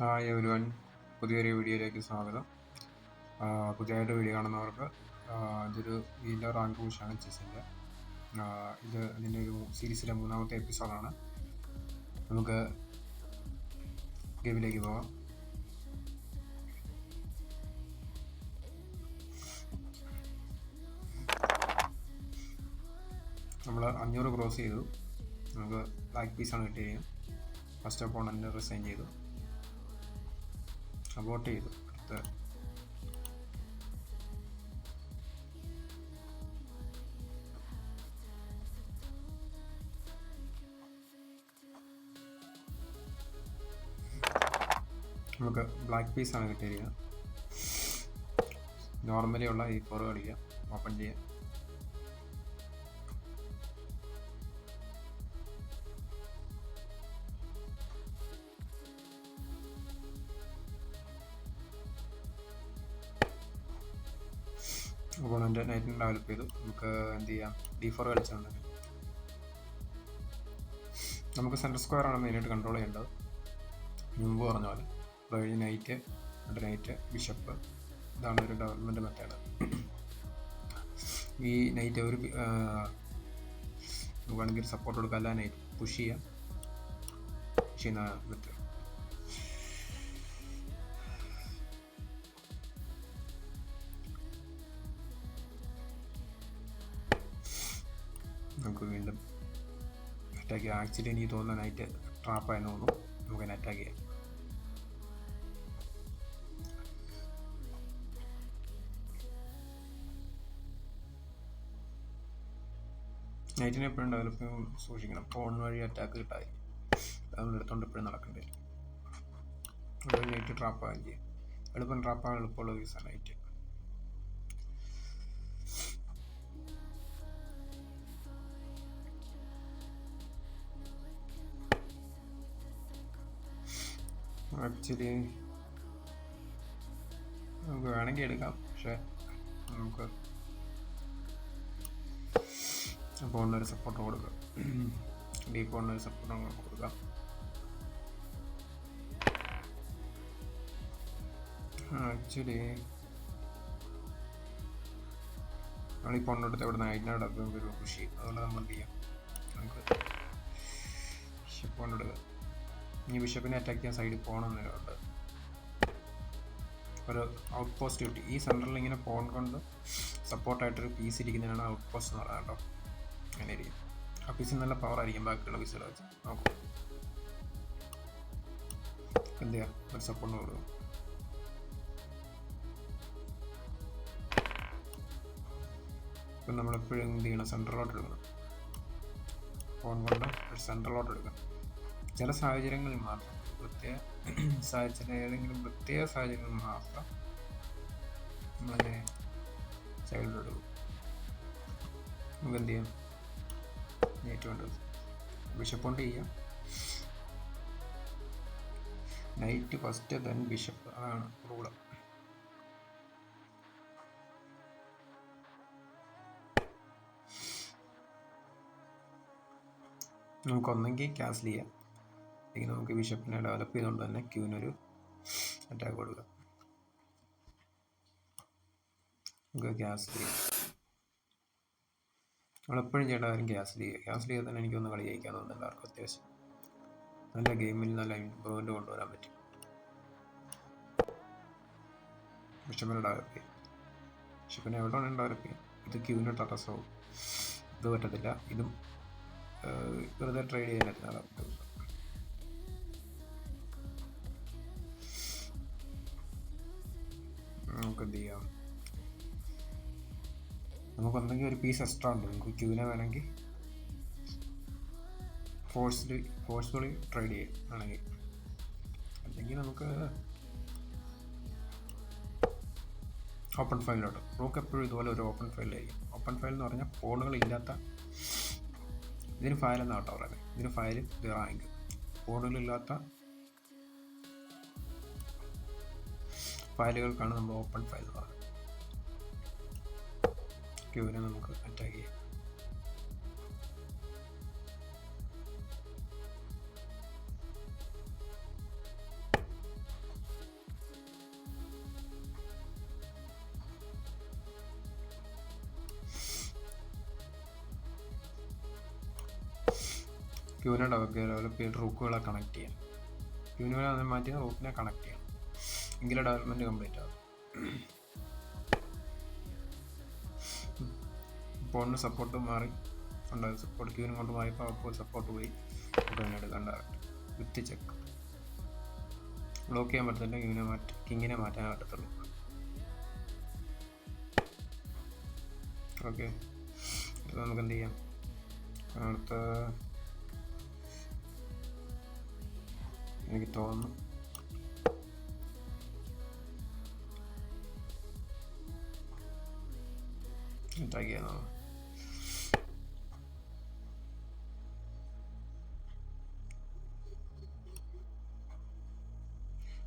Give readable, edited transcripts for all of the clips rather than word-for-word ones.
Hi everyone, പുതിയൊരു വീഡിയോയിലേക്ക് സ്വാഗതം. പുതിയതായിട്ട് വീഡിയോ കാണുന്നവർക്ക് ഇതൊരു വീലർ റാങ്ക് പുഷാണ് ചെസ്സിൻ്റെ. ഇതിൻ്റെ ഒരു സീരീസിലെ 3ാമത്തെ എപ്പിസോഡാണ്. നമുക്ക് ഗെയിമിലേക്ക് പോകാം. നമ്മൾ 500 ക്രോസ് ചെയ്തു. നമുക്ക് ബ്ലാക്ക് പീസാണ് കിട്ടിയത്. ഫസ്റ്റ് ഓപ്പോണൻറ്റ് റിസൈൻ ചെയ്തു, അബോട്ട് ചെയ്തു. അടുത്ത് നമുക്ക് ബ്ലാക്ക് പീസാണ് കിട്ടിയിരിക്കുന്നത്. നോർമലി ഉള്ള E4 കളിക്കുക, ഓപ്പൺ ചെയ്യുക. ഓപ്പോണൻ്റ് നൈറ്റിന് ഡെവലപ്പ് ചെയ്തു. നമുക്ക് എന്ത് ചെയ്യാം, D4 കളിച്ചിട്ടുണ്ടെങ്കിൽ നമുക്ക് സെൻറ്റർ സ്ക്വയർ ആണ് മെയിനായിട്ട് കൺട്രോൾ ചെയ്യേണ്ടത്. മുമ്പ് പറഞ്ഞ പോലെ കഴിഞ്ഞ നൈറ്റ്, നൈറ്റ്, ബിഷപ്പ്, ഇതാണ് ഒരു ഡെവലപ്മെൻറ്റ് മെത്തേഡ്. ഈ നൈറ്റ് ഒരു വേണമെങ്കിൽ സപ്പോർട്ട് കൊടുക്കുക, അല്ല നൈറ്റ് പുഷ് ചെയ്യുന്ന മെത്തേഡ്. നമുക്ക് വീണ്ടും അറ്റാക്ക് ചെയ്യാം. ആക്ച്വലി എനിക്ക് തോന്നുന്ന നൈറ്റ് ട്രാപ്പായെന്ന് തോന്നുന്നു. നമുക്കതിനെ അറ്റാക്ക് ചെയ്യാം. നൈറ്റിനെ എപ്പോഴും ഡെവലപ്പ് സൂക്ഷിക്കണം. ഫോൺ വഴി അറ്റാക്ക് കിട്ടാതെ നമ്മളെടുത്തോണ്ട് എപ്പോഴും നടക്കേണ്ടി വരും. അതുപോലെ നൈറ്റ് ട്രാപ്പാകുകയും ചെയ്യും. ട്രാപ്പാകാൻ എളുപ്പമുള്ള കേസാണ് നൈറ്റ്. ആക്ച്വലി നമുക്ക് വേണമെങ്കിൽ എടുക്കാം, പക്ഷെ നമുക്ക് പോണിനൊരു സപ്പോർട്ട് കൊടുക്കാം. ഡീപ്പോണിനൊരു സപ്പോർട്ട് കൊടുക്കാം. ആക്ച്വലി നമ്മൾ ഈ പോണിനടുത്ത് ഇവിടെ നൈറ്റിനോട് ഒരു പുഷ് ചെയ്യും. അതുകൊണ്ട് നമ്മൾ എന്ത് ചെയ്യാം, നമുക്ക് ബിഷപ്പ് എടുക്കുക. ഈ ബിഷപ്പിനെ അറ്റാക്ക് ചെയ്യാൻ സൈഡിൽ പോകണമെന്നുണ്ട്. ഒരു ഔട്ട് പോസ്റ്റ് കിട്ടി. ഈ സെൻറ്ററിൽ ഇങ്ങനെ പോൺ കൊണ്ട് സപ്പോർട്ടായിട്ടൊരു പീസ് ഇരിക്കുന്നതിനാണ് ഔട്ട് പോസ്റ്റ് എന്ന് പറയുന്നത് കേട്ടോ. അങ്ങനെ ഇരിക്കും. ആ പീസിന് നല്ല പവർ ആയിരിക്കും ബാക്കിയുള്ള പീസുകൾ വെച്ച്. നോക്കും എന്ത് ചെയ്യാം, ഒരു സപ്പോർട്ട് കൊടുക്കും. ഇപ്പം നമ്മളെപ്പോഴും എന്ത് ചെയ്യണം, സെൻട്രലോട്ട് എടുക്കണം. ഫോൺ കൊണ്ട് ഒരു സെൻട്രലോട്ട് എടുക്കണം. ചില സാഹചര്യങ്ങളിൽ മാത്രം, ഏതെങ്കിലും പ്രത്യേക സാഹചര്യങ്ങളിൽ മാത്രം നമ്മളതിനെ സൈഡിലെടുക്കും. നമുക്ക് എന്ത് ചെയ്യാം, നെറ്റ് വേണ്ടത് ബിഷപ്പ് കൊണ്ട് ചെയ്യാം. നൈറ്റ് ഫസ്റ്റ്, ദെൻ ബിഷപ്പ്, അതാണ് റൂള്. നമുക്കൊന്നെങ്കിൽ ക്യാൻസൽ ചെയ്യാം, അല്ലെങ്കിൽ നമുക്ക് ബിഷപ്പിനെ ഡെവലപ്പ് ചെയ്തുകൊണ്ട് തന്നെ ക്യൂവിനൊരു അറ്റാക്ക് കൊടുക്കാം. നമുക്ക് ക്യാൻസൽ ചെയ്യാം. നമ്മളെപ്പോഴും ചെയ്യേണ്ട കാര്യം ക്യാൻസൽ ചെയ്യുക. ക്യാൻസൽ ചെയ്താൽ തന്നെ എനിക്കൊന്ന് കളി ജയിക്കാൻ തോന്നുന്നു. എല്ലാവർക്കും അത്യാവശ്യം നല്ല ഗെയിമിൽ നല്ല ഇമ്പ്രൂവ്മെൻറ്റ് കൊണ്ടുവരാൻ പറ്റും. ബിഷപ്പിനെ ഡെവലപ്പ് ചെയ്യും. ബിഷപ്പിനെ എവിടെ വേണമെങ്കിൽ ഡെവലപ്പ് ചെയ്യും. ഇത് ക്യൂവിന് തടസ്സവും. ഇത് പറ്റത്തില്ല. ഇതും വെറുതെ ട്രേഡ് ചെയ്യാൻ പറ്റുന്ന. നമുക്ക് എന്ത് ചെയ്യാം, നമുക്കൊന്നെങ്കിൽ ഒരു പീസ് എക്സ്ട്രാ ഉണ്ട്. നമുക്ക് ക്യൂവിനെ വേണമെങ്കിൽ ഫോഴ്സ്ഫുള്ളി ട്രേഡ് ചെയ്യാം ആണെങ്കിൽ. അല്ലെങ്കിൽ നമുക്ക് ഓപ്പൺ ഫയലിലോട്ട്. റൂക്ക് എപ്പോഴും ഇതുപോലെ ഒരു ഓപ്പൺ ഫയലിലായിരിക്കും. ഓപ്പൺ ഫയൽ എന്ന് പറഞ്ഞാൽ പോണുകളില്ലാത്ത, ഇതിന് ഫയലെന്നാണ് കേട്ടോ പറയുന്നത്. ഇതിന് ഫയൽ, ഇത് റാങ്ക്. പോണുകളില്ലാത്ത ഫയലുകൾക്കാണ് നമ്മൾ ഓപ്പൺ ഫയൽ എന്ന് പറയുന്നത്. ക്യൂവിനെ നമുക്ക് അറ്റാക്ക് ചെയ്യാം. ക്യൂവിനെ ഡെവലപ്പ് ചെയ്ത് റൂക്കുകളെ കണക്ട് ചെയ്യാം. ക്യൂവിനെ മാറ്റി റൂക്കിനെ കണക്ട് ചെയ്യണം, എങ്കിലും ഡെവലപ്മെൻറ്റ് കംപ്ലീറ്റ് ആകും. പോണിന് സപ്പോർട്ട് മാറി ഉണ്ടാകും, സപ്പോർട്ട് ക്യൂവിനും കൊണ്ട് മാറിയപ്പോൾ അപ്പോൾ സപ്പോർട്ട് പോയി. നമുക്ക് അതിനെ എടുക്കേണ്ടതായിട്ട് വിത്ത് ചെക്ക് ബ്ലോക്ക് ചെയ്യാൻ പറ്റത്തില്ല. കിങ്ങിനെ മാറ്റാൻ പറ്റത്തുള്ളൂ. ഓക്കെ, ഇത് നമുക്ക് എന്ത് ചെയ്യാം? അടുത്ത എനിക്ക് തോന്നുന്നു ട്രൈ ചെയ്യാം.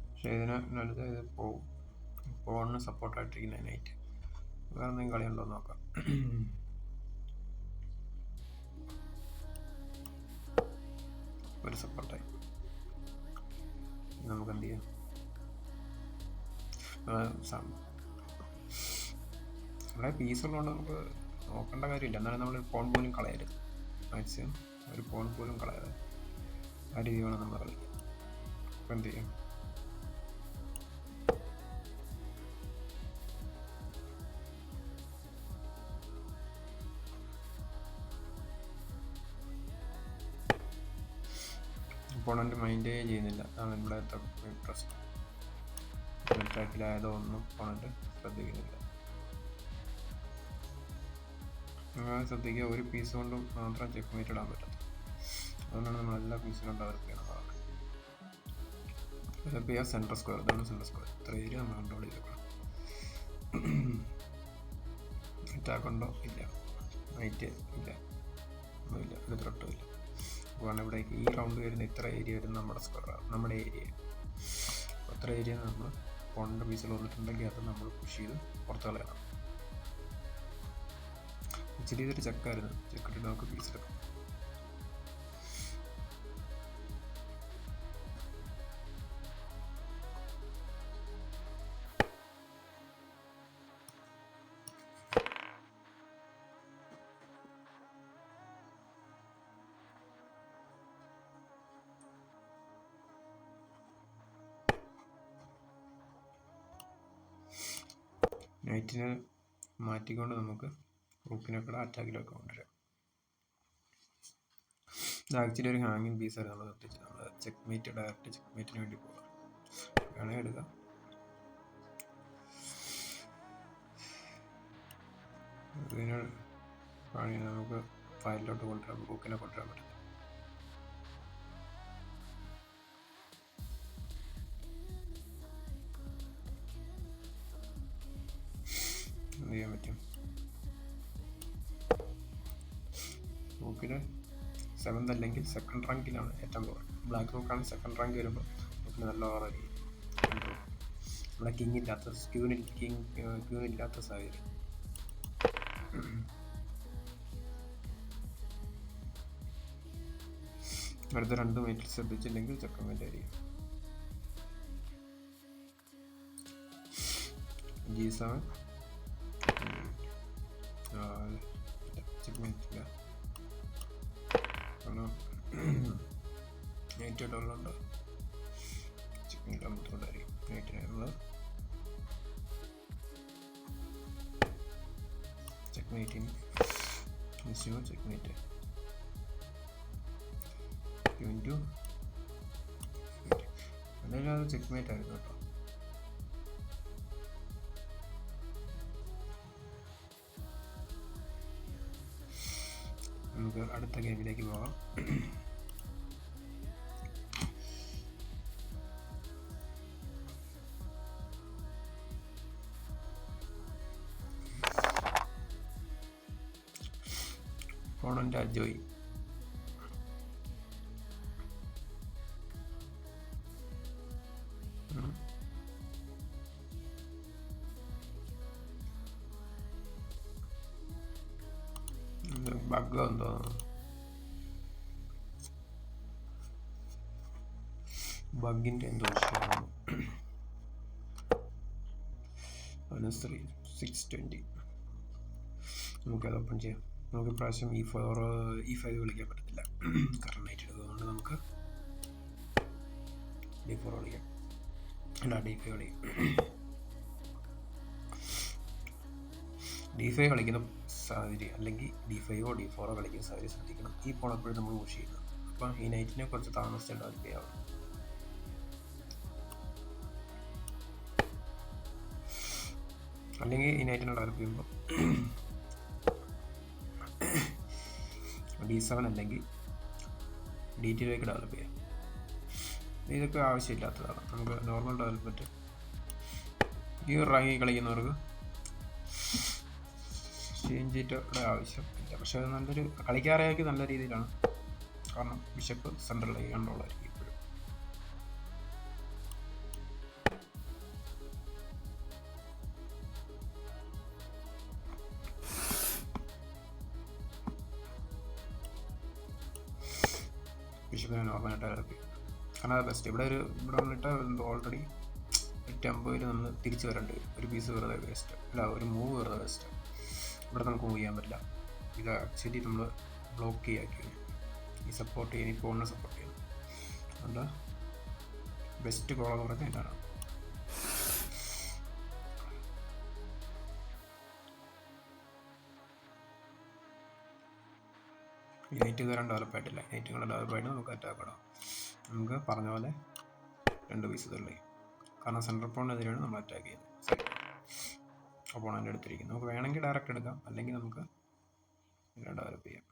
പക്ഷേ ഇതിനടുത്ത് ഇത് പോണിന് സപ്പോർട്ടായിട്ടിരിക്കുന്ന നൈറ്റ്. വേറെ എന്തെങ്കിലും കളിയുണ്ടോ എന്ന് നോക്കാം. ഒരു സപ്പോർട്ടായി നമുക്ക് എന്ത് ചെയ്യാം? നമ്മളെ പീസുള്ളതുകൊണ്ട് നമുക്ക് നോക്കേണ്ട കാര്യമില്ല. എന്നാലും നമ്മൾ പോൺ പോലും കളയരുത്. മാക്സിമം ഒരു പോൺ പോലും കളയരുത്. ആ രീതി വേണം നമ്മൾ കളിക്കാൻ. അപ്പം എന്ത് ചെയ്യാം? ഒപ്പോണൻ്റ് മൈൻഡേ ചെയ്യുന്നില്ല. അതാണ് ഇവിടെ പ്രശ്നം. ട്രാക്കിലായതോ ഒന്നും ഒപ്പോണൻ്റ് ശ്രദ്ധിക്കുന്നില്ല. ശ്രദ്ധിക്കുക, ഒരു പീസ് കൊണ്ട് മാത്രം ചെക്ക് മേറ്റ് ഇടാൻ പറ്റത്തുള്ളൂ. അതുകൊണ്ടാണ് നമ്മൾ എല്ലാ പീസിലും ഡെവലപ്പ് ചെയ്യണം. ഡെവലപ്പ് ചെയ്യുക സെൻട്രൽ സ്ക്വയർ. ഇതാണ് സെൻട്രൽ സ്ക്വയർ. ഇത്ര ഏരിയ നമ്മൾ കൺട്രോൾ ചെയ്തേക്കണം. അറ്റാക്ക് ഉണ്ടോ? ഇല്ല. നൈറ്റ് ഇല്ല, ഒന്നുമില്ല. ഒരു ത്രെട്ടും ഇല്ല. അപ്പോൾ ഇവിടേക്ക് ഈ റൗണ്ട് വരുന്ന ഇത്ര ഏരിയ വരുന്ന നമ്മുടെ സ്ക്വയറാണ്, നമ്മുടെ ഏരിയ. അത്ര ഏരിയ നമ്മൾ പോണിൻ്റെ പീസിൽ വന്നിട്ടുണ്ടെങ്കിൽ അത് നമ്മൾ പുഷ് ചെയ്ത് പുറത്ത് കളയണം. ഇച്ചിരി ഇതൊരു ചെക്കായിരുന്നു. ചെക്കിട്ട് നമുക്ക് പീസിലെടുക്കാം. നൈറ്റിനെ മാറ്റിക്കൊണ്ട് നമുക്ക് റൂക്കിനെ കൂടെ അറ്റാക്കിലൊക്കെ കൊണ്ടുവരാം. ഇത് ആക്ച്വലി ഒരു ഹാങ്ങിങ് പീസാണ് നമ്മൾ എത്തിച്ചത്. നമ്മൾ ചെക്ക് ഡയറക്റ്റ് ചെക്ക് മേറ്റിന് വേണ്ടി പോകാം. വേണമെങ്കിൽ എടുക്കാം. ഇതിന് പണി നമുക്ക് ഫയലിലോട്ട് കൊണ്ടുവരാം, റൂക്കിനെ കൊണ്ടുവരാൻ പറ്റും. എന്ത് ചെയ്യാൻ പറ്റും? റൂക്കിന് 7th അല്ലെങ്കിൽ 2nd റാങ്കിലാണ് ഏറ്റവും പവർ. ബ്ലാക്ക് റൂക്കാണ് 2nd റാങ്ക് വരുമ്പോൾ റൂക്കിന് നല്ല പവറായിരിക്കും. നമ്മുടെ കിങ്ങില്ലാത്ത ക്യൂനില്ലാത്ത സാഹചര്യം. അടുത്ത 2 മീറ്റിൽ ശ്രദ്ധിച്ചില്ലെങ്കിൽ ചെക്കൻമെൻ്റ് ആയിരിക്കും. G7 ചെക്കൻമെൻ്റ് night ഇട്ടുള്ളുണ്ട്. ചെക്കൻ ബുദ്ധിമുട്ടായിരിക്കും. നൈറ്റിനുള്ള ചെക്ക്മേറ്റിന് മിസ്യൂ ചെക്ക്മേറ്റ് ഇൻറ്റു എന്തായാലും അത് ചെക്ക്മേറ്റ് ആയിരുന്നു കേട്ടോ. നമുക്ക് അടുത്ത ഗെയിമിലേക്ക് പോകാം. ഓണൻ്റെ അജോയ് ബഗ് എന്തോ ബഗിൻ്റെ എന്തോ വിഷയമാണ്. 620 നമുക്കത് ഓപ്പൺ ചെയ്യാം. നമുക്ക് ഇപ്രാവശ്യം E5 കളിക്കാൻ പറ്റത്തില്ല. കാരണം നൈറ്റ് എടുക്കുന്നതുകൊണ്ട് നമുക്ക് D4 കളിക്കാം, അല്ല D5 കളിക്കാം. D5 കളിക്കുന്ന സാഹചര്യം അല്ലെങ്കിൽ D5 D4 കളിക്കുന്ന സാഹചര്യം ശ്രദ്ധിക്കണം. ഈ പോൺ എപ്പോഴും നമ്മൾ പുഷ് ചെയ്യുന്നത്. അപ്പം ഈ നൈറ്റിനെ കുറച്ച് താമസിച്ച് ഡെവലപ്പ് ചെയ്യാവും. അല്ലെങ്കിൽ ഈ നൈറ്റിനെ ഡെവലപ്പ് ചെയ്യുമ്പോൾ D7 അല്ലെങ്കിൽ D2ലേക്ക് ഡെവലപ്പ് ചെയ്യാം. ഇതൊക്കെ ആവശ്യമില്ലാത്തതാണ്. നമുക്ക് നോർമൽ ഡെവലപ്മെൻറ്റ് ഈ ഒരു റാങ്കിൽ കളിക്കുന്നവർക്ക് ചേഞ്ചിൻ്റെ ആവശ്യമില്ല. പക്ഷേ അത് നല്ലൊരു കളിക്കാരെയൊക്കെ നല്ല രീതിയിലാണ്. കാരണം ബിഷപ്പ് സെൻട്രലിലേക്ക് കൺട്രോളായിരിക്കും ഇപ്പോഴും. ബിഷപ്പിനെ നോർമലായിട്ട് ഡെവലപ്പ് ചെയ്യും. കാരണം അത് ബെസ്റ്റ്. ഇവിടെ വന്നിട്ട് ഓൾറെഡി 850 നമ്മൾ തിരിച്ച് വരേണ്ടി വരും. ഒരു പീസ് വെറുതെ വേസ്റ്റ്, അല്ല ഒരു മൂവ് വെറുതെ വേസ്റ്റ്. ഇവിടെ നമുക്ക് മൂവ് ചെയ്യാൻ പറ്റില്ല. ഇത് ആക്ച്വലി നമ്മൾ ബ്ലോക്ക് ചെയ്യാക്കി ഈ സപ്പോർട്ട് ചെയ്യാൻ, ഈ പോണിനെ സപ്പോർട്ട് ചെയ്യണം. അതുകൊണ്ട് ബെസ്റ്റ് കോൾ എന്ന് പറയുന്നത് ഇതാണ്. നൈറ്റ് കയറാൻ ഡെവലപ്പ് ആയിട്ടില്ല. നൈറ്റ് കൂടെ ഡെവലപ്പ് ആയിട്ട് നമുക്ക് അറ്റാക്ക് ഇടാം. നമുക്ക് പറഞ്ഞ പോലെ 2 പീസ് തള്ളി. കാരണം സെൻട്രൽ പോണിനെതിരെയാണ് നമ്മൾ അറ്റാക്ക് ചെയ്യുന്നത്. ഒപ്പോണൻ്റ് എടുത്തിരിക്കുന്നത്. നമുക്ക് വേണമെങ്കിൽ ഡയറക്റ്റ് എടുക്കാം, അല്ലെങ്കിൽ നമുക്ക് ഇങ്ങനെ ഡെവലപ്പ് ചെയ്യാം.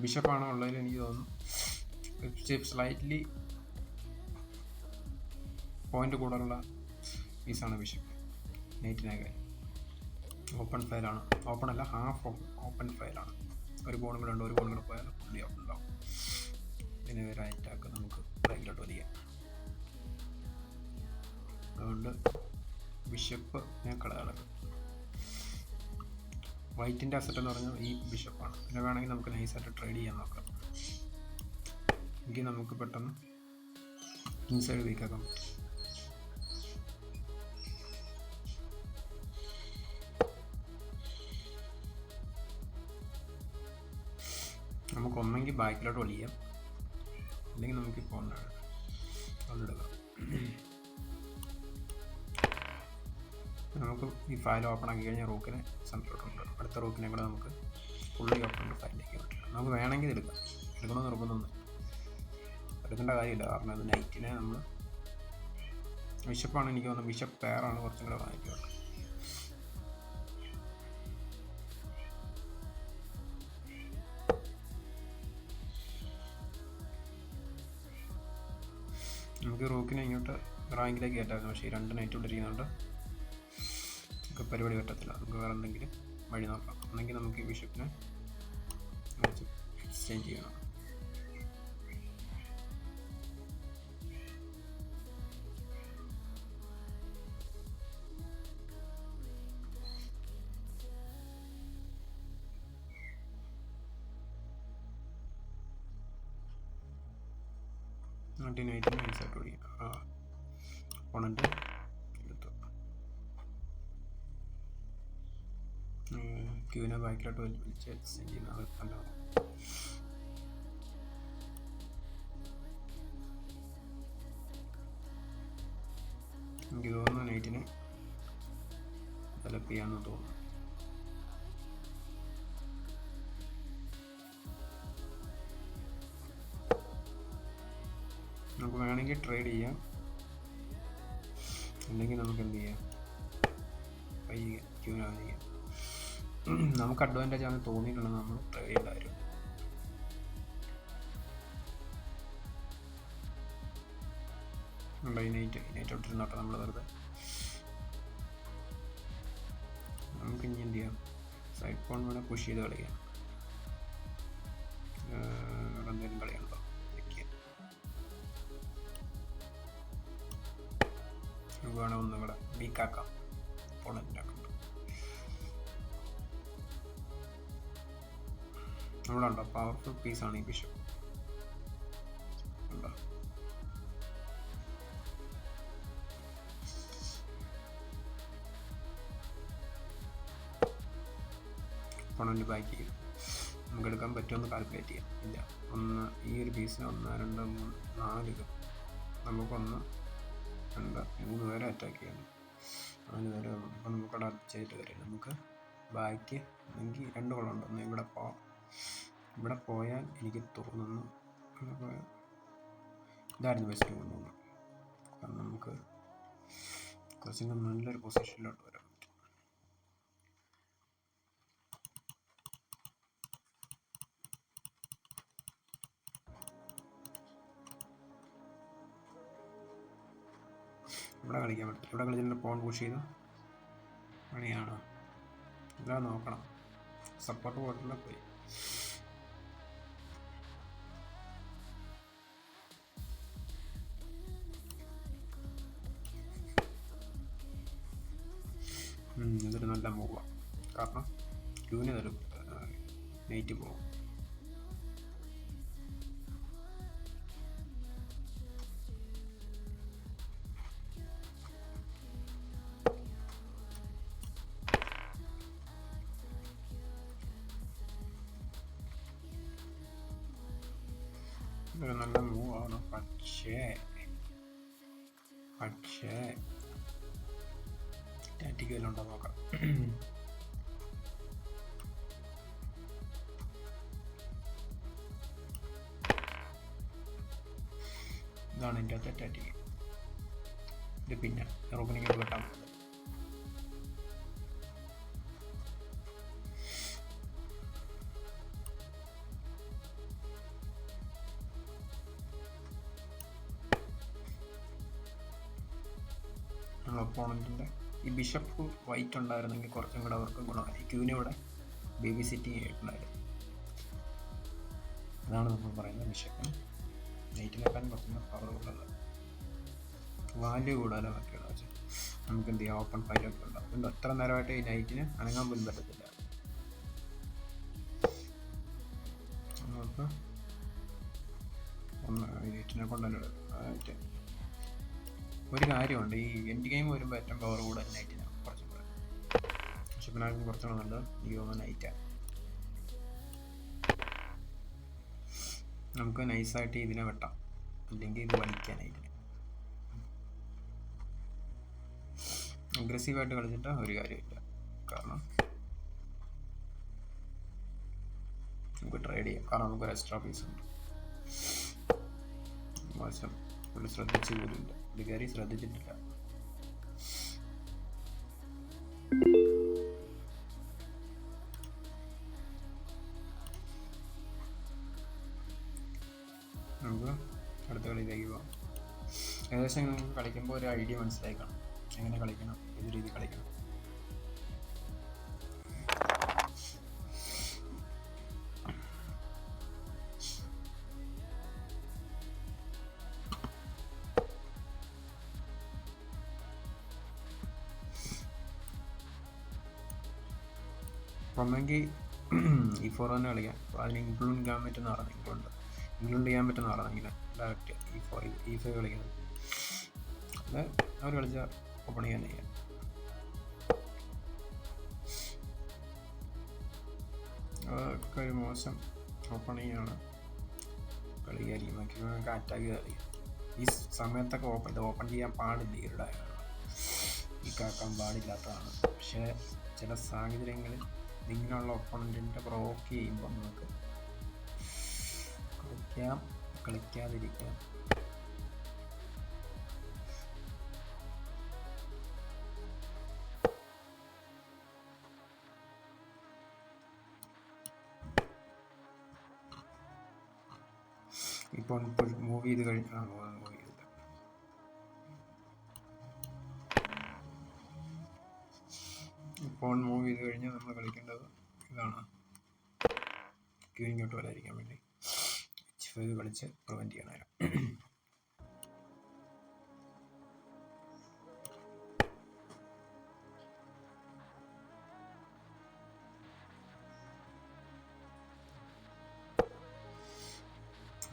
ബിഷപ്പാണ് ഉള്ളതിൽ എനിക്ക് തോന്നുന്നു സ്ലൈറ്റ്ലി പോയിന്റ് കൂടുതലുള്ള പീസാണ് ബിഷപ്പ്. നൈറ്റിനേക്കാൾ ഓപ്പൺ ഫയലാണ്. ഓപ്പൺ അല്ല, ഹാഫ് ഓപ്പൺ ഫയലാണ്. ഒരു ബോണും കൂടെ ഉണ്ട്. ഒരു ബോണും കൂടെ പോയാൽ ഫുള്ളി ഓപ്പൺ ഉണ്ടാവും. പിന്നെ ഒരു അറ്റാക്ക് നമുക്ക് ബ്രേക്കിലോട്ട് വലിക്കാം. അതുകൊണ്ട് ബിഷപ്പ് കളയാളൊക്കെ. വൈറ്റിൻ്റെ അസറ്റ് എന്ന് പറഞ്ഞാൽ ഈ ബിഷപ്പാണ്. പിന്നെ വേണമെങ്കിൽ നമുക്ക് നൈസായിട്ട് ട്രേഡ് ചെയ്യാൻ നോക്കാം. എങ്കിൽ നമുക്ക് പെട്ടെന്ന് ഇൻസൈഡ് വീക്കാക്കാൻ പറ്റും. നമുക്ക് ഒന്നെങ്കിൽ ബാക്കിലോട്ട് വലിയാം, അല്ലെങ്കിൽ നമുക്ക് ഇപ്പോൾ കൊണ്ടെടുക്കാം. നമുക്ക് ഈ ഫയൽ ഓപ്പൺ ആക്കി കഴിഞ്ഞാൽ റൂക്കിനെ സെൻറ്ററിലോട്ടുണ്ട്. അടുത്ത റൂക്കിനെ കൂടെ നമുക്ക് ഫുള്ളി ഓപ്പൺ ഫയലിലേക്ക് പറ്റില്ല. നമുക്ക് വേണമെങ്കിൽ എടുക്കാം. എടുക്കണമെന്ന് നിർബന്ധമൊന്നും എടുക്കേണ്ട കാര്യമില്ല. കാരണം അത് നൈറ്റിനെ നമ്മൾ ബിഷപ്പാണ് എനിക്ക് തോന്നുന്നത്. ബിഷപ്പ് പെയറാണ് കുറച്ചും കൂടെ വാങ്ങിക്കുന്നത്. നമുക്ക് റൂക്കിനെ ഇങ്ങോട്ട് റാങ്കിലേക്ക് കയറ്റായിരുന്നു. പക്ഷേ ഈ 2 നൈറ്റ് ഇവിടെ ഇരിക്കുന്നുണ്ട്. നമുക്ക് പരിപാടി പറ്റത്തില്ല. നമുക്ക് വേറെ എന്തെങ്കിലും വഴി നോക്കാം. അല്ലെങ്കിൽ നമുക്ക് ഈ ബിഷപ്പിനെ എക്സ്ചേഞ്ച് ചെയ്യണം. നൈറ്റിന് നൈസായിട്ട് ഓടിക്കാം. ഓണൻ്റെ എടുത്തു ക്യൂവിനെ ബാക്കിലോട്ട് വലിച്ച് എക്സ്ചേഞ്ച് ചെയ്യുന്നത് നല്ലതാണ്. എനിക്ക് തോന്നുന്നു നൈറ്റിനെ ഡെവലപ്പ് ചെയ്യാമെന്ന് തോന്നുന്നു. നമുക്ക് വേണമെങ്കിൽ ട്രേഡ് ചെയ്യാം, അല്ലെങ്കിൽ നമുക്ക് എന്ത് ചെയ്യാം, വൈകിക്കാം, ക്യൂവിനാണ് ചെയ്യാം. നമുക്ക് അഡ്വാൻറ്റേജ് ആണ് തോന്നിയിട്ടുണ്ടെന്ന് നമ്മൾ ട്രേഡ് ചെയ്യേണ്ട കാര്യം. നൈറ്റ് ഇട്ടിരുന്നോട്ടെ നമ്മൾ വെറുതെ. നമുക്ക് ഇനി എന്ത് ചെയ്യാം, സൈഡ് പോൺ വേണേൽ പുഷ് ചെയ്ത് കളിക്കാം. എന്തെങ്കിലും കളിയുണ്ടോ വേണം, ഒന്നും കൂടെ വീക്കാക്കാം. ഓപ്പോണൻ്റ് ആക്കുമ്പോൾ ഇവിടെ ഉണ്ടോ പവർഫുൾ പീസാണ് ഈ ബിഷപ്പ് ഉണ്ടോ. ഒപ്പണൻ്റ് ബാക്ക് ചെയ്യും. നമുക്ക് എടുക്കാൻ പറ്റുമെന്ന് കാൽക്കുലേറ്റ് ചെയ്യാം. ഇല്ല, ഈ ഒരു പീസിന് 1 2 3 4 നമുക്കൊന്ന് 2 3 പേരെ അറ്റാക്ക് ചെയ്യണം. 4 പേരെ അപ്പോൾ നമുക്കവിടെ ചെയ്തിട്ട് വരും. നമുക്ക് ബാക്ക് എങ്കിൽ 2 കൊള്ളുണ്ട്. ഒന്ന് ഇവിടെ പോയാൽ എനിക്ക് തോന്നുന്നു ഇതായിരുന്നു ബെസ്റ്റ് കൊണ്ടുപോകുന്നത്. കാരണം നമുക്ക് കുറച്ചും കൂടി നല്ലൊരു പൊസിഷനിലോട്ട് വരാം. ഇവിടെ കളിക്കാൻ പറ്റില്ല. ഇവിടെ കളിച്ചിട്ട് പോൺ പുഷ് ചെയ്ത് പണിയാണോ? ഇവിടെ നോക്കണം. സപ്പോർട്ട് പോയിട്ടില്ല, പോയി. ഇതൊരു നല്ല മൂവാണ്. കാരണം ലൂന് തരും നൈറ്റ് പോകും. ഇതൊരു നല്ല മൂവാണ്. പക്ഷേ ടാറ്റിക് വല്ലതും ഉണ്ടോ നോക്കാം. ഇതാണ് എൻ്റെ അകത്തെ ടാറ്റിക്. ഇത് പിന്നെ റോബിനിക്ക് വെട്ടാൻ പറ്റും. ഒപ്പോണൻറ്റിൻ്റെ ഈ ബിഷപ്പ് വൈറ്റ് ഉണ്ടായിരുന്നെങ്കിൽ കുറച്ചും കൂടെ അവർക്ക് ഗുണമായി. ക്യൂവിനെ ഇവിടെ ബേബി സിറ്റിങ് ആയിട്ടുണ്ടായിരുന്നു. അതാണ് നമ്മൾ പറയുന്നത്. ബിഷപ്പിന് നൈറ്റിനെക്കാൻ കുറച്ചും പവർ കൂടുതലാണ്, വാല്യൂ കൂടുതലാണ്. ബാക്കിയുള്ള വെച്ചാൽ നമുക്ക് എന്ത് ചെയ്യാം, ഓപ്പൺ ഫൈലൊക്കെ ഉണ്ടാവും. അതുകൊണ്ട് എത്ര നേരമായിട്ട് ഈ നൈറ്റിന് അനങ്ങാൻ പോലും പറ്റത്തില്ല. നമുക്ക് നൈറ്റിനെ കൊണ്ടുതന്നെ ഒരു കാര്യമുണ്ട്. ഈ എൻഡ് ഗെയിം വരുമ്പോൾ ഏറ്റവും പവർ കൂടുതൽ നൈറ്റിനാണ്. കുറച്ചും കൂടെ ബിഷപ്പിനാർക്കും കുറച്ചുകൂടെ നല്ലത് എനിക്ക് തോന്നുന്നു നൈറ്റാണ്. നമുക്ക് നൈസായിട്ട് ഇതിനെ വെട്ടാം, അല്ലെങ്കിൽ ഇത് വലിക്കാനായിട്ട്. അഗ്രസീവായിട്ട് കളിച്ചിട്ട് ഒരു കാര്യമില്ല. കാരണം നമുക്ക് ട്രേഡ് ചെയ്യാം. കാരണം നമുക്കൊരു എക്സ്ട്രാ പീസ് ഉണ്ട്. മോശം പുള്ളി ശ്രദ്ധിച്ചു പോലുമില്ല. പുള്ളിക്കാരി ശ്രദ്ധിച്ചിട്ടില്ല. നമുക്ക് അടുത്ത കളിയിലേക്ക് പോകാം. ഏകദേശം നിങ്ങൾക്ക് കളിക്കുമ്പോൾ ഒരു ഐഡിയ മനസ്സിലായി കാണും, എങ്ങനെ കളിക്കണം, ഏത് രീതി കളിക്കണം. ഒന്നെങ്കിൽ ഈ ഫോർ തന്നെ കളിക്കാം. അപ്പോൾ അതിന് ഇൻക്ലൂഡ് ചെയ്യാൻ പറ്റുന്ന ആളാണ് ഇൻക്ലൂഡ് ചെയ്യാൻ പറ്റുന്ന ആളാണെങ്കിൽ ഡയറക്റ്റ് E5 കളിക്കുന്നത്. അത് അവർ കളിച്ചാൽ ഓപ്പൺ ചെയ്യാൻ ചെയ്യാം. അതൊക്കെ ഒരു മോശം ഓപ്പണിങ്ങാണ്. കളിയായിരിക്കും. മാക്സിമം അറ്റാക്ക് കളിക്കും. ഈ സമയത്തൊക്കെ ഓപ്പൺ ചെയ്യാൻ പാടില്ല. ഈ കാക്കാൻ പാടില്ലാത്തതാണ്. പക്ഷേ ചില സാഹചര്യങ്ങളിൽ നിങ്ങളുള്ള ഒപ്പണൻറ്റിൻ്റെ പ്രൊവോക്ക് ചെയ്യുമ്പോൾ നമുക്ക് കളിക്കാതിരിക്കാം. ഇപ്പോൾ മൂവ് ചെയ്ത് മൂവ് ചെയ്തില്ല. ഇപ്പോൾ മൂവ് ചെയ്ത് കഴിഞ്ഞാൽ നമ്മൾ കളിക്കേണ്ടത് ഇതാണ്. ക്യൂയിങ്ങോട്ട് വരാതിരിക്കാൻ വേണ്ടി H5 കളിച്ച് പ്രിവെൻറ്റ് ചെയ്യണം.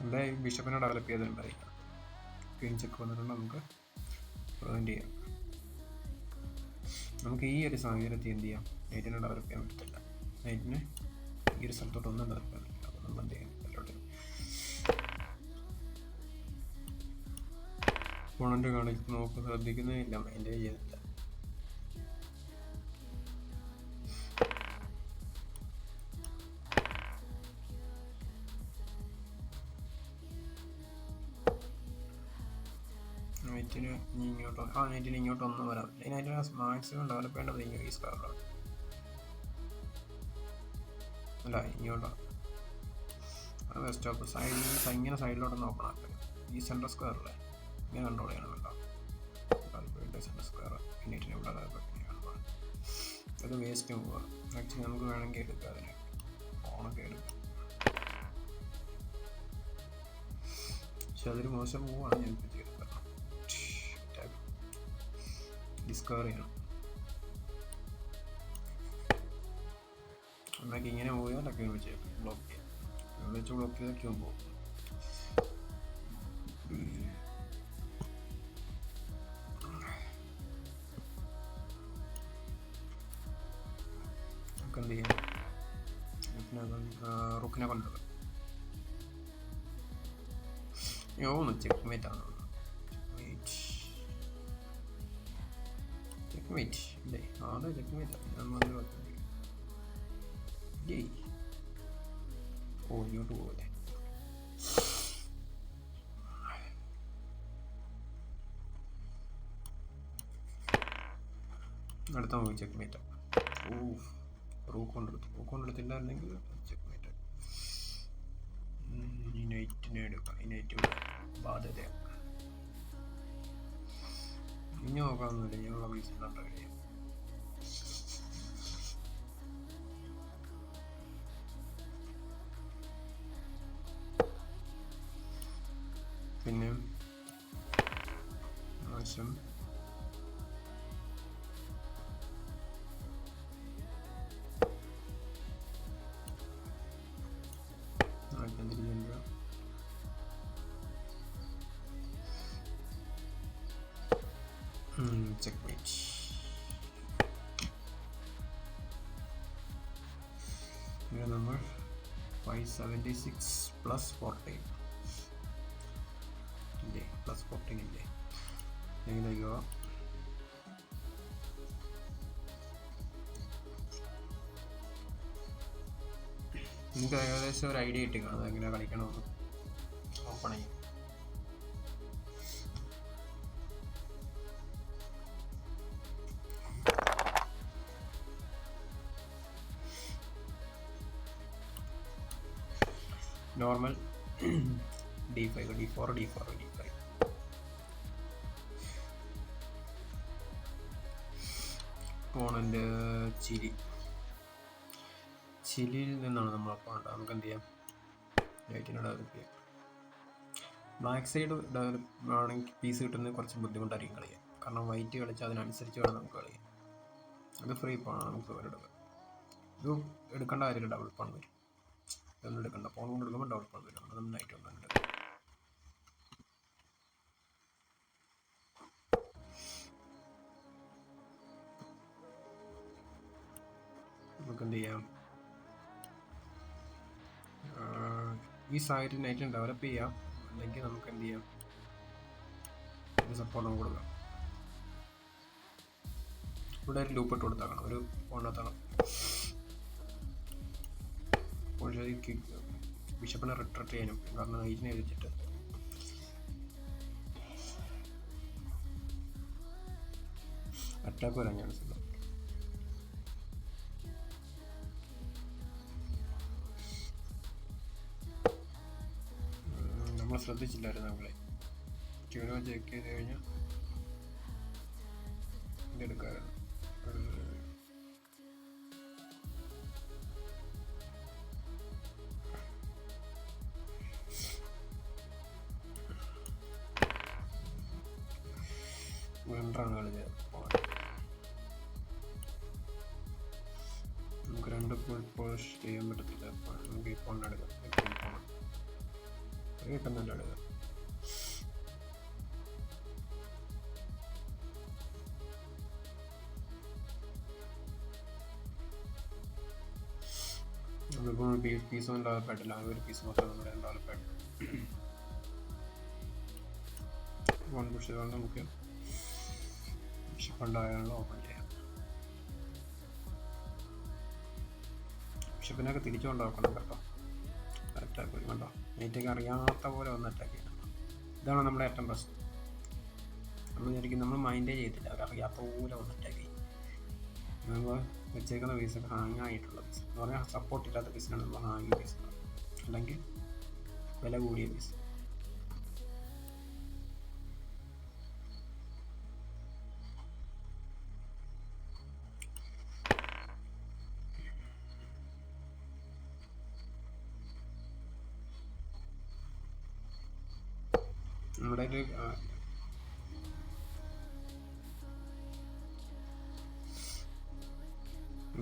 ഇവിടെ ബിഷപ്പിനെ ഡെവലപ്പ് ചെയ്തിട്ടുണ്ടായിരിക്കാം. ക്വീൻ ചെക്ക് വന്നിട്ടുണ്ട്, നമുക്ക് പ്രിവെൻറ്റ് ചെയ്യാം. നമുക്ക് ഈ ഒരു സാഹചര്യത്തിൽ എന്ത് ചെയ്യാം, നൈറ്റിനെ ഡെവലപ്പ് ചെയ്യാൻ പറ്റത്തില്ല. നൈറ്റിനെ ഈ ഒരു സ്ഥലത്തോട്ട് ഒന്നും ഡെവലപ്പ് ചെയ്യാൻ പറ്റില്ല. അപ്പോൾ നമ്മൾ എന്ത് ചെയ്യും, ഓണൻ്റെ നോക്ക് ശ്രദ്ധിക്കുന്നതില്ല, മൈൻഡ് ചെയ്യുന്നില്ല. നൈറ്റിന് ഇങ്ങോട്ടൊന്നും വരാം. നൈറ്റിന് മാക്സിമം ഡെവലപ്പ് ചെയ്യേണ്ടത് ഈ സ്ക്വയറിലാണ്, അല്ല ഇങ്ങോട്ടാണ്. അത് വെസ്റ്റ് ഓഫ് സൈഡിൽ ഇങ്ങനെ സൈഡിലോട്ട് നോക്കണം. ഈ സെൻട്രൽ സ്ക്വയറിലെ ഇങ്ങനെ കൺട്രോൾ ചെയ്യണം കേട്ടോ. സെൻട്രൽ സ്ക്വയർ നൈറ്റിനെ ഇവിടെ അത് വേസ്റ്റ് പോവുക. ആക്ച്വലി നമുക്ക് വേണമെങ്കിൽ എടുക്കാം, അതിന് ഫോണൊക്കെ എടുക്കാം. പക്ഷെ അതൊരു മോശം മൂവാണ്. ഞാൻ ഡിസ്കവർ ചെയ്യണം. നമുക്ക് ഇങ്ങനെ പോയാൽ ഒക്കെ വെച്ച് ബ്ലോക്ക് ചെയ്യാം. വെച്ച് ബ്ലോക്ക് ചെയ്താൽ ക്യൂ പോകും. നമുക്ക് എന്ത് ചെയ്യാം, റുക്കിനെ കൊണ്ടുവരാം. ചെക്ക് മേറ്റ് ആണ്. ചെക്ക് ഇല്ലേ, അതെ ചെക്ക് മേറ്റാണ്. ഇങ്ങോട്ട് പോകല്ലേ. അടുത്ത മൂവി ചെക്ക് മേറ്റ്. റൂക്കൊണ്ടെടുത്തില്ലായിരുന്നെങ്കിൽ ചെക്ക് മേറ്റ്. ഈ നൈറ്റിനെ എടുക്കാം. ഈ നൈറ്റ് ബാധ്യതയാണ്. ഇനി നോക്കാമെന്നില്ല, ഇനിയുള്ള പൈസ ഉണ്ടാ കഴിയും. പിന്നെ ആവശ്യം checkmate. Here number 576 plus 14. Plus 14 in there. There you go. നിങ്ങൾക്ക് ഏകദേശം ഒരു ഐഡിയ കിട്ടിക്കണം അതെങ്ങനെ കളിക്കണമെന്ന്. ഓപ്പൺ ചെയ്യും. Normal D5 D4 D4 D5. Opponent ചിലിയിൽ നിന്നാണ് നമ്മൾ അപ്പോണ്ട്. നമുക്ക് എന്ത് ചെയ്യാം, ലൈറ്റിനെ ഡെവലപ്പ് ചെയ്യാം. ബ്ലാക്ക് സൈഡ് ഡെവലപ്പ് ആണെങ്കിൽ പീസ് കിട്ടുന്നത് കുറച്ച് ബുദ്ധിമുട്ടായിരിക്കും കളിയാൻ. കാരണം വൈറ്റ് കളിച്ചാൽ അതിനനുസരിച്ച് വേണം നമുക്ക് കളിയാം. അത് ഫ്രീ പോകണം, നമുക്ക് എടുക്കാം. ഇത് എടുക്കേണ്ട കാര്യമില്ല, ഡബിൾ പോൺ വരും. ഇതൊന്നും എടുക്കണ്ട, ഫോൺ കൊണ്ട് എടുക്കുമ്പോൾ ഡബിൾ പോൺ വരും. അത് നന്നായിട്ട് ഒന്നും എടുക്കാം. നമുക്ക് എന്ത് ചെയ്യാം, ഈ സാഹചര്യം നൈറ്റിനെ ഡെവലപ്പ് ചെയ്യാം. അല്ലെങ്കിൽ നമുക്ക് എന്ത് ചെയ്യാം, ഒരു സപ്പോർട്ടും കൊടുക്കാം. ഇവിടെ ഒരു ലൂപ്പ് ഇട്ട് കൊടുത്താക്കണം, ഒരു ഫോണിനകത്താണ്. ബിഷപ്പിനെ റിട്രീറ്റ് ചെയ്യാനും, കാരണം നൈറ്റിനെ വെച്ചിട്ട് അറ്റാക്ക് വരാൻ ചാൻസ് ഉണ്ട്. നമ്മൾ ശ്രദ്ധിച്ചില്ലായിരുന്നു. നമ്മളെ ക്യൂനോ ചെക്ക് ചെയ്ത് കഴിഞ്ഞാൽ ഇതെടുക്കാറുണ്ട്. വെണ്ടറാണ് കളിച്ചത്. നമുക്ക് രണ്ട് പോളിഷ് ചെയ്യാൻ പറ്റത്തില്ല. നമുക്ക് ഈ ഫോൺ എടുക്കാം. കിട്ടുന്നുണ്ട് എടുക്കുക. നമ്മളിപ്പോൾ പീസൊന്നും ഡെവലപ്പ് ആയിട്ടില്ല, ഒരു പീസ് മാത്രമേ നമ്മുടെ ഡെവലപ്പ് ആയിട്ടുള്ളൂ. വൺ പുഷ് ചെയ്തുകൊണ്ട് നമുക്ക് ഷിപ്പ് ഉണ്ടായാലും ഓപ്പൺ ചെയ്യാം. ഷിപ്പിനൊക്കെ തിരിച്ചു കൊണ്ടുപോക്കണം കേട്ടോ. അറ്റാക്ക് കണ്ടോ, നെറ്റൊക്കെ അറിയാത്ത പോലെ വന്ന് അറ്റാക്ക് ചെയ്യണം. ഇതാണ് നമ്മുടെ ഏറ്റവും പ്രശ്നം. നമ്മൾ ശരിക്കും നമ്മൾ മൈൻഡേ ചെയ്തില്ല, അവരറിയാത്ത പോലെ വന്ന് അറ്റാക്ക് ചെയ്യും. നമ്മൾ വെച്ചേക്കുന്ന പീസൊക്കെ ഹാങ് ആയിട്ടുള്ള പീസ് എന്ന് പറഞ്ഞാൽ സപ്പോർട്ട് ഇല്ലാത്ത പീസിനാണ് നമ്മൾ ഹാങ് പീസ്, അല്ലെങ്കിൽ വില കൂടിയ പീസ്. നമ്മുടെ ഒരു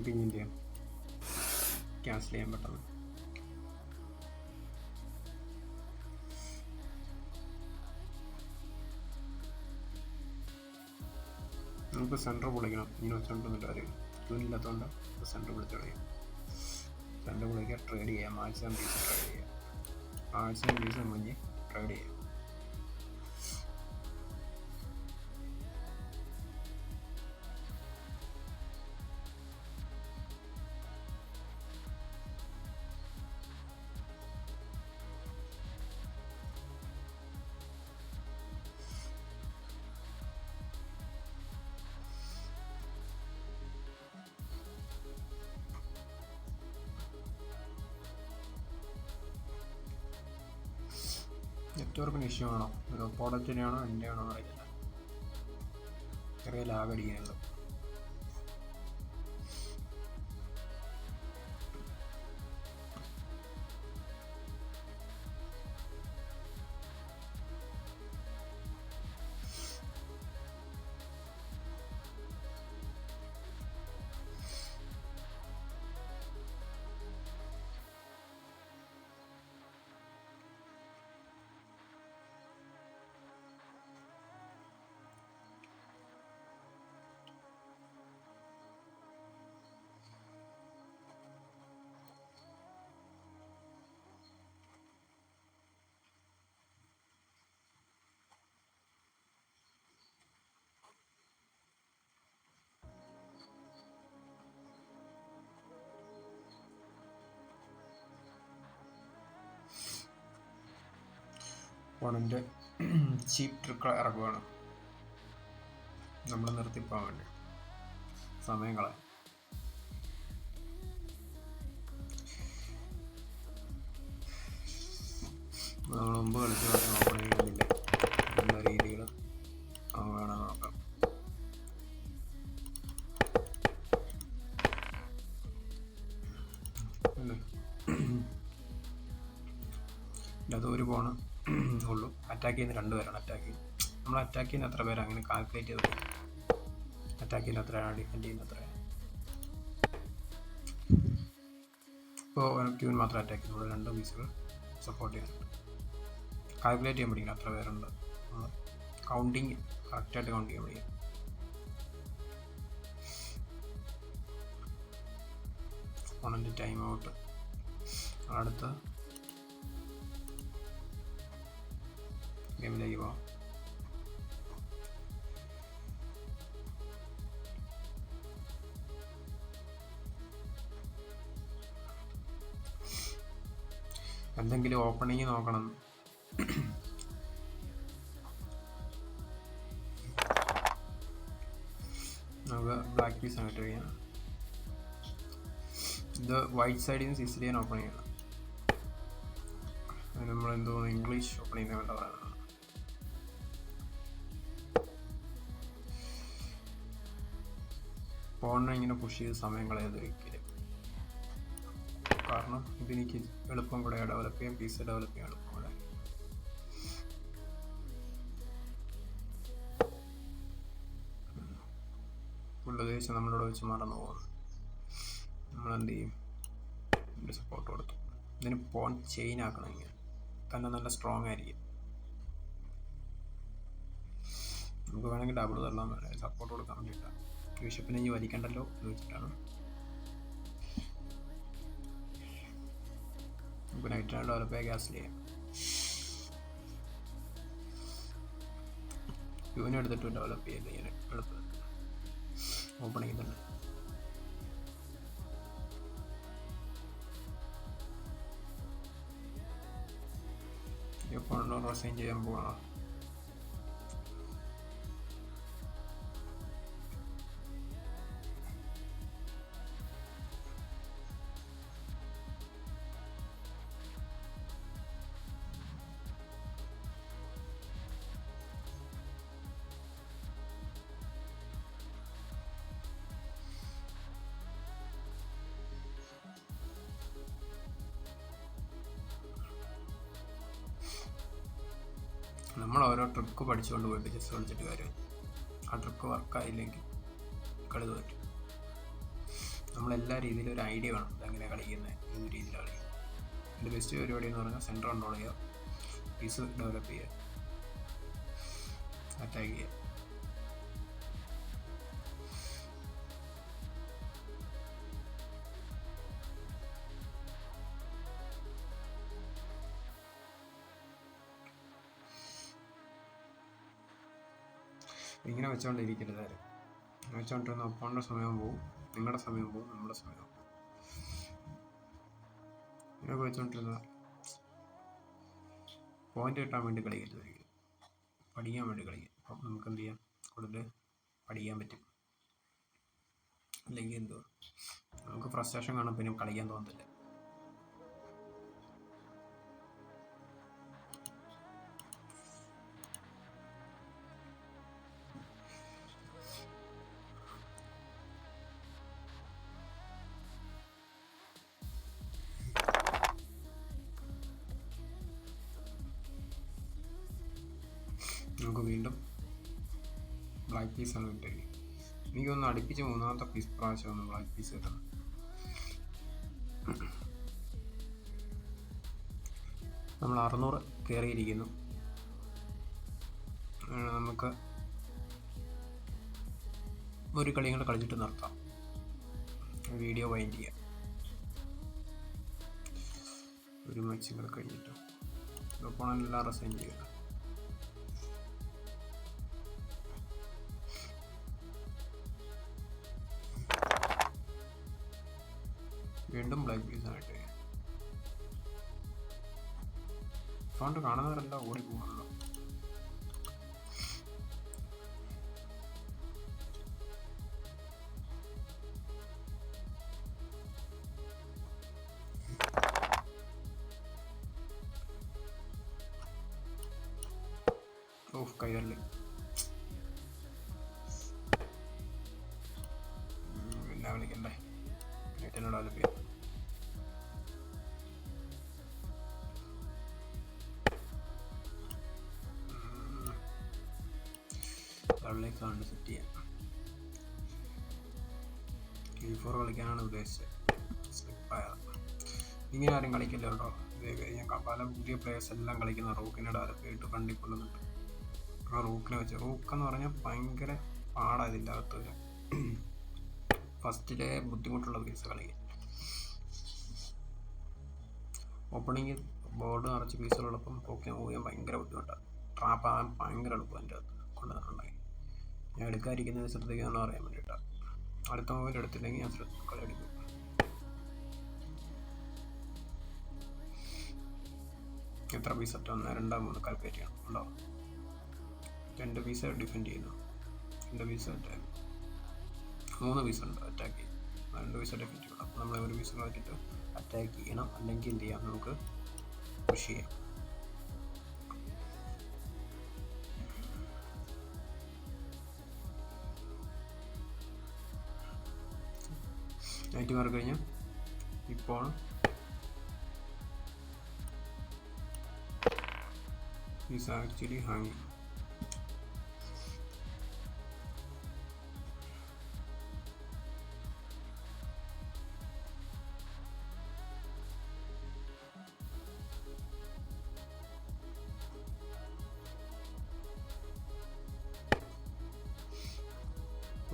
പിന്നെ എന്ത് ചെയ്യാം, ക്യാൻസൽ ചെയ്യാൻ പെട്ടെന്ന്. നമുക്ക് സെൻറ്റർ പൊളിക്കണം. ഇങ്ങനെ വെച്ചോണ്ടൊന്നുമില്ല, ഒരു ക്യൂനില്ലാത്തതുകൊണ്ട് സെൻറ്റർ പൊളിച്ച് കളയാം. സെൻറ്റർ പൊളിക്കുക, ട്രേഡ് ചെയ്യാം. മാക്സിമം പീസ് ട്രേഡ് ചെയ്യാം. മാക്സിമം പീസ് മുന്നേ ട്രേഡ് ചെയ്യാം. നെറ്റ്വർക്കിന് ഇഷ്യൂ ആണോ, പ്രോഡക്റ്റിനാണോ എൻ്റെ ആണോ അറിയില്ല, ചെറിയ ലാഗ് അടിക്കാനുള്ളൂ. ഫോണിൻ്റെ ചീപ്പ് ട്രിക്ക് ഇറക്കുകയാണ് നമ്മൾ നിർത്തിപ്പോകാൻ വേണ്ടി, സമയം കളയാൻ. നമ്മൾ മുമ്പ് കളിച്ച് ഓപ്പൺ ചെയ്യുന്നില്ല എന്ന രീതിയിൽ വേണം നോക്കാം. അത് ഒരു പോണ് ഉള്ളൂ. അറ്റാക്ക് ചെയ്യുന്ന 2 പേരാണ് അറ്റാക്ക് ചെയ്യുന്നത്. നമ്മൾ അറ്റാക്ക് ചെയ്യുന്ന എത്ര പേര് അങ്ങനെ കാൽക്കുലേറ്റ് ചെയ്ത് അറ്റാക്ക് ചെയ്യുന്ന എത്രയാണ്, ഡിഫെൻഡ് ചെയ്യുന്ന എത്രയാണ്. ഇപ്പോൾ ക്യൂൻ മാത്രം അറ്റാക്ക് ചെയ്യുന്നത് 2 പീസുകൾ സപ്പോർട്ട് ചെയ്യാനുണ്ട്. കാൽക്കുലേറ്റ് ചെയ്യാൻ പഠിക്കണം എത്ര പേരുണ്ട്, കൗണ്ടിങ് കറക്റ്റായിട്ട് കൗണ്ട് ചെയ്യാൻ പഠിക്കണം. ഫോണിൻ്റെ ടൈം ഔട്ട്. അടുത്ത ഗെയിമിലേക്ക് പോവാം. എന്തെങ്കിലും ഓപ്പണിങ് നോക്കണം. നമുക്ക് ബ്ലാക്ക് പീസ് ആണ് ഇട്ട് കഴിയാം. ഇത് വൈറ്റ് സൈഡിൽ നിന്ന് സിസിലിയൻ ഓപ്പൺ ചെയ്യണം. അതിന് നമ്മളെന്തോ ഇംഗ്ലീഷ് ഓപ്പൺ ചെയ്യുന്ന വേണ്ട പറയുന്നത്. ഫോണിനെ ഇങ്ങനെ പുഷ് ചെയ്ത് സമയം കളയാതിരിക്കല്, കാരണം ഇതെനിക്ക് എളുപ്പം കൂടെ ഡെവലപ്പ് ചെയ്യാം, പീസ് ഡെവലപ്പ് ചെയ്യാൻ എളുപ്പം കൂടെ. ഫുള്ള് ദേശം നമ്മളോട് വെച്ച് മറന്നു പോകുന്നു. നമ്മളെന്ത് ചെയ്യും, ഇതിൻ്റെ സപ്പോർട്ട് കൊടുത്തു. ഇതിന് പോൺ ചെയിൻ ആക്കണം. ഇങ്ങനെ തന്നെ നല്ല സ്ട്രോങ് ആയിരിക്കും. നമുക്ക് വേണമെങ്കിൽ ഡബിൾ തള്ളാൻ വേണം, സപ്പോർട്ട് കൊടുക്കാൻ വേണ്ടിയിട്ടാണ്. ബിഷപ്പിനെ ഇനി വലിക്കണ്ടല്ലോ എന്ന് വെച്ചിട്ടാണ്. നമുക്ക് നൈറ്റിനെ ഡെവലപ്പ് ചെയ്യാൻ ക്യാൻസൽ ചെയ്യാം. യുവിനെ എടുത്തിട്ട് ഡെവലപ്പ് ചെയ്യില്ല ഇങ്ങനെ എളുപ്പം ഓപ്പണിങ് തന്നെ. ഇപ്പോൾ റസൈൻ ചെയ്യാൻ പോകണം. നമ്മൾ ഓരോ ട്രിക്ക് പഠിച്ചുകൊണ്ട് പോയിട്ട് ചെസ് കളിച്ചിട്ട് കാര്യം, ആ ട്രിക്ക് വർക്കായില്ലെങ്കിൽ കളി തോറ്റും. നമ്മളെല്ലാ രീതിയിലും ഒരു ഐഡിയ വേണം, ഇതെങ്ങനെ കളിക്കുന്നത്, ഏത് രീതിയിലാണ് കളിക്കുന്നത്. എൻ്റെ ബെസ്റ്റ് പരിപാടി എന്ന് പറഞ്ഞാൽ സെൻറ്റർ കൺട്രോൾ ചെയ്യുക, പീസ് ഡെവലപ്പ് ചെയ്യുക, അറ്റാക്ക് ചെയ്യുക. ഇങ്ങനെ വെച്ചുകൊണ്ടിരിക്കരുത് ആരും. വെച്ചുകൊണ്ടിരുന്ന ഒപ്പോണിൻ്റെ സമയം പോവും, നിങ്ങളുടെ സമയം പോവും, നമ്മുടെ സമയം പോവും. ഇങ്ങനെയൊക്കെ വെച്ചുകൊണ്ടിരുന്ന പോയിന്റ് കിട്ടാൻ വേണ്ടി കളിക്കരുത് ഒരിക്കലും, പഠിക്കാൻ വേണ്ടി കളിക്കും. അപ്പം നമുക്ക് എന്ത് ചെയ്യാം, കൂടുതൽ പഠിക്കാൻ പറ്റും. അല്ലെങ്കിൽ എന്തോ നമുക്ക് ഫ്രസ്ട്രേഷൻ കാണും, പിന്നെ കളിക്കാൻ തോന്നത്തില്ല. നമുക്ക് വീണ്ടും ബ്ലാക്ക് പീസാണ് കിട്ടുക. എനിക്കൊന്ന് അടുപ്പിച്ച് മൂന്നാമത്തെ പീസ് പ്രാവശ്യം ഒന്ന് ബ്ലാക്ക് പീസ് കിട്ടണം. നമ്മൾ 600 കയറിയിരിക്കുന്നു. നമുക്ക് ഒരു കളിയും കൂടെ കളിച്ചിട്ട് നിർത്താം, വീഡിയോ വൈൻഡ് ചെയ്യാം. ഒരു മാച്ചും കൂടെ കഴിഞ്ഞിട്ട് ഓപ്പോണൻ്റ് എല്ലാം റെസൈൻ ചെയ്യുക. വീണ്ടും ബ്ലാക്ക് പീസായിട്ട് ഫോണ്ട് കാണുന്നവരെല്ലാം ഓടി പോകുമല്ലോ. ഓഫ് കൈതള്ളി പിന്നെ വിളിക്കണ്ടേ, നെറ്റിനോട് ഡെവലപ്പ് ചെയ്യാം. കളിലേക്കാണ് സെറ്റ് ചെയ്യാം. E4 കളിക്കാനാണ് ഉദ്ദേശിച്ചത്. ഇങ്ങനെ ആരും കളിക്കില്ല കേട്ടോ. ഞാൻ പല പുതിയ പ്ലേയേഴ്സ് എല്ലാം കളിക്കുന്ന റൂക്കിനെ ഡെവലപ്പ് ചെയ്തിട്ട് ഫ്രണ്ടിൽ കൊള്ളുന്നുണ്ട്. ആ റൂക്കിനെ വെച്ച്, റൂക്കെന്ന് പറഞ്ഞാൽ ഭയങ്കര പാടാണ് ഇതിൻ്റെ അകത്ത് വരാൻ. ഫസ്റ്റിലെ ബുദ്ധിമുട്ടുള്ള പീസ് കളിക്കാൻ. ഓപ്പണിങ് ബോർഡ് നിറച്ച് പീസുകളോടൊപ്പം റൂക്കിനെ മൂവ് ചെയ്യാൻ ഭയങ്കര ബുദ്ധിമുട്ടാണ്. ട്രാപ്പ് ആകാൻ ഭയങ്കര എളുപ്പം എൻ്റെ അകത്ത് കൊണ്ടുവന്നിട്ടുണ്ടായി. ഞാൻ എടുക്കാതിരിക്കുന്നത് ശ്രദ്ധിക്കാമെന്ന് പറയാൻ വേണ്ടിയിട്ടാണ്. അടുത്ത മൊബൈൽ എടുത്തില്ലെങ്കിൽ ഞാൻ കളി എടുക്കും. എത്ര പീസ് ഇട്ട് 1, 2, 3 കാൽക്കുലേറ്റ് ചെയ്യണം. ഉണ്ടോ 2 പീസ് ഡിഫെൻഡ് ചെയ്യുന്നു, 2 പീസ് അറ്റാക്ക്, 3 പീസ് ഉണ്ട് അറ്റാക്ക് ചെയ്യും, 2 പീസ് ഡിഫെൻഡ് ചെയ്യണം. അപ്പോൾ നമ്മൾ 1 പീസ് കളിച്ചിട്ട് അറ്റാക്ക് ചെയ്യണം, അല്ലെങ്കിൽ എന്ത് ചെയ്യാം, നമുക്ക് പുഷ് ചെയ്യാം. നൈറ്റ് മാറി കഴിഞ്ഞാൽ ഇപ്പോൾ ഈസ് ആക്ച്വലി ഹാങ്ങിങ്.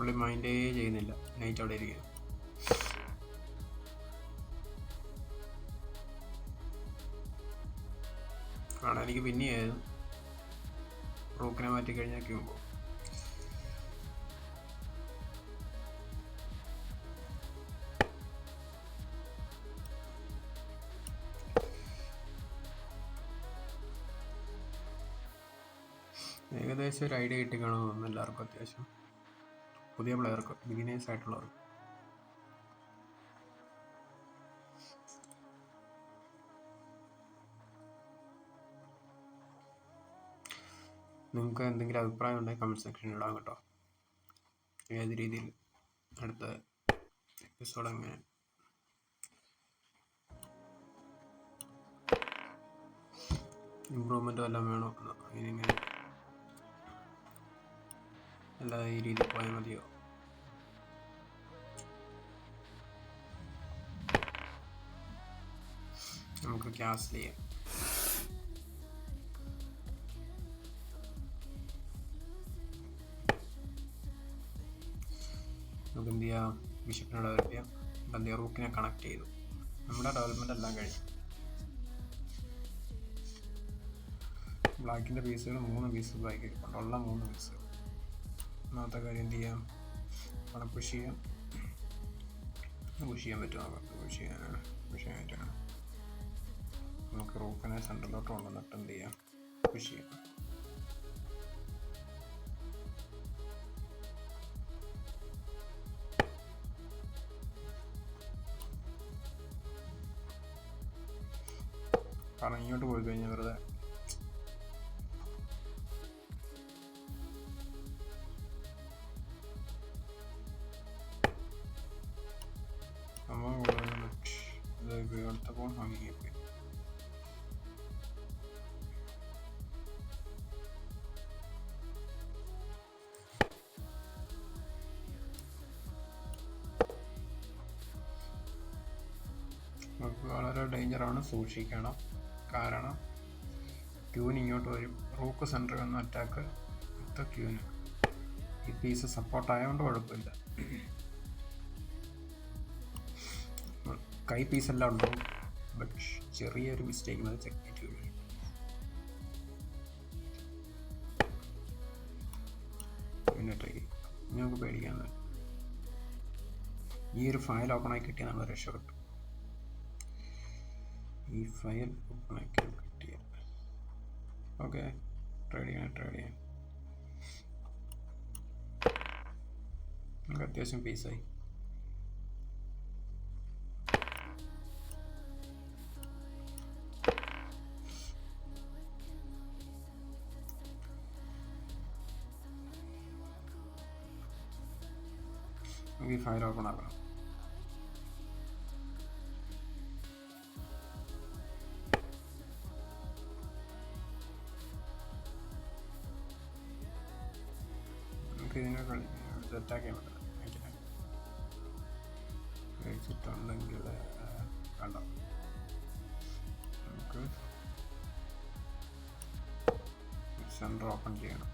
പുള്ളി മൈൻഡേ ചെയ്യുന്നില്ല, നൈറ്റ് അവിടെ ഇരിക്കുക. കാണാൻ എനിക്ക് പിന്നെയായിരുന്നു റൂക്കിനെ മാറ്റി കഴിഞ്ഞാൽ ക്യൂമ്പോ. ഏകദേശം ഒരു ഐഡിയ കിട്ടി കാണുമെന്ന് തോന്നുന്നു എല്ലാവർക്കും. അത്യാവശ്യം പുതിയ പ്ലെയർക്ക്, ബിഗിനേഴ്സ് ആയിട്ടുള്ളവർക്ക്. നിങ്ങൾക്ക് എന്തെങ്കിലും അഭിപ്രായം ഉണ്ടെങ്കിൽ കമൻറ്റ് സെക്ഷനിൽ ഇടാം കേട്ടോ. ഏത് രീതിയിൽ അടുത്ത എപ്പിസോഡ് എങ്ങനെ ഇമ്പ്രൂവ്മെൻറ്റ് വല്ലതും വേണോ, ഇങ്ങനെ അല്ല ഈ രീതിയിൽ പോയാൽ മതിയോ? നമുക്ക് ക്യാൻസൽ ചെയ്യാം. നമുക്ക് എന്ത് ചെയ്യാം, ബിഷപ്പിനെ ഡെവലപ്പ് ചെയ്യാം. അപ്പം എന്ത് ചെയ്യാം, റൂക്കിനെ കണക്ട് ചെയ്തു. നമ്മുടെ ഡെവലപ്മെൻ്റ് എല്ലാം കഴിഞ്ഞു. ബ്ലാക്കിൻ്റെ പീസുകൾ 3 പീസ് ബ്ലാക്ക് ഇരിപ്പുണ്ട്, ഉള്ള 3 പീസുകൾ. ഒന്നാമത്തെ കാര്യം എന്ത് ചെയ്യാം, അവിടെ പുഷ് ചെയ്യാൻ പറ്റുമോ നോക്കാം. പുഷ് ചെയ്യാൻ പറ്റുകയാണ്. നമുക്ക് റൂക്കിനെ സെൻറ്ററിലോട്ട് കൊണ്ടുവന്നിട്ട് എന്ത് ചെയ്യാം, പുഷ് ചെയ്യാം. കാരണം ഇങ്ങോട്ട് പോയി കഴിഞ്ഞാൽ വെറുതെ എടുത്തപ്പോൾ വാങ്ങിപ്പോയി. നമുക്ക് വളരെ ഡേഞ്ചറാണ്, സൂക്ഷിക്കണം. കാരണം ക്യൂൻ ഇങ്ങോട്ട് വരും, റൂക്ക് സെൻറ്ററിൽ വന്ന് അറ്റാക്ക് അടുത്ത ക്യൂന്. ഈ പീസ് സപ്പോർട്ട് ആയതുകൊണ്ട് കുഴപ്പമില്ല. കൈ പീസെല്ലാം ഉണ്ടാവും, ബട്ട് ചെറിയൊരു മിസ്റ്റേക്ക് മതി ചെക്ക് വരും. പിന്നെ ട്രൈ നമുക്ക് പേടിക്കാൻ. ഈ ഒരു ഫയൽ ഓപ്പൺ ആക്കി കിട്ടിയാൽ നമ്മൾ രക്ഷപ്പെട്ടു. ഈ ഫയൽ ഓപ്പൺ ആക്കി കിട്ടിയ ഓക്കെ, ട്രേഡ് ചെയ്യാൻ നമുക്ക് അത്യാവശ്യം പീസായി. നമുക്ക് ഈ ഫയൽ ഓപ്പൺ ആക്കണം. നമുക്ക് ഇതിനെ അറ്റാക്ക് ചെയ്യാൻ പറ്റില്ല. കഴിച്ചിട്ടുണ്ടെങ്കിൽ വേണ്ട, നമുക്ക് സെൻറ്റർ ഓപ്പൺ ചെയ്യണം.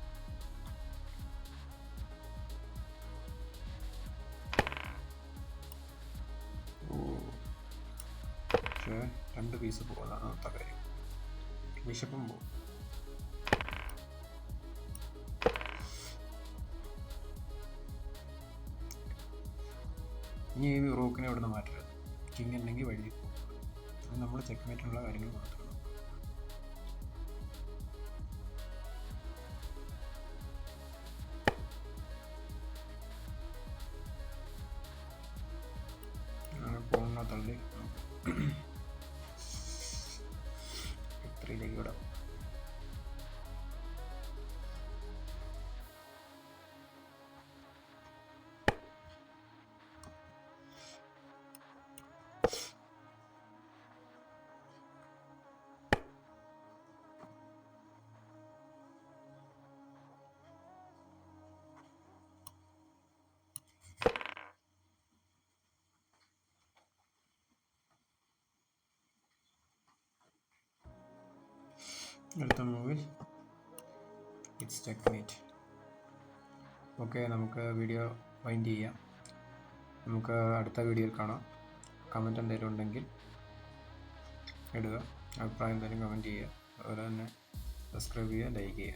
പക്ഷേ 2 പീസ് പോകുന്നതാണ് അടുത്ത കാര്യം. ബിഷപ്പും പോകും. ഇനി ഈ റൂക്കിനെ ഇവിടുന്ന് മാറ്റരുത്. കിങ് അല്ലെങ്കിൽ വഴി പോകും. അത് നമ്മൾ ചെക്ക്മേറ്റിനുള്ള കാര്യങ്ങൾ മാത്രമാണ്. പോകുന്ന തള്ളി 3ലേക്ക് വിടാം. അടുത്ത മൂവിൽ ഇറ്റ്സ് ചെക്ക്മേറ്റ്. ഓക്കെ, നമുക്ക് വീഡിയോ വൈൻഡ് ചെയ്യാം. നമുക്ക് അടുത്ത വീഡിയോയിൽ കാണാം. കമൻറ്റ് എന്തെങ്കിലും ഉണ്ടെങ്കിൽ ഇടുക, അഭിപ്രായം എന്തെങ്കിലും കമൻറ്റ് ചെയ്യുക. അതുപോലെ തന്നെ സബ്സ്ക്രൈബ് ചെയ്യുക, ലൈക്ക് ചെയ്യുക.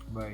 ബൈ.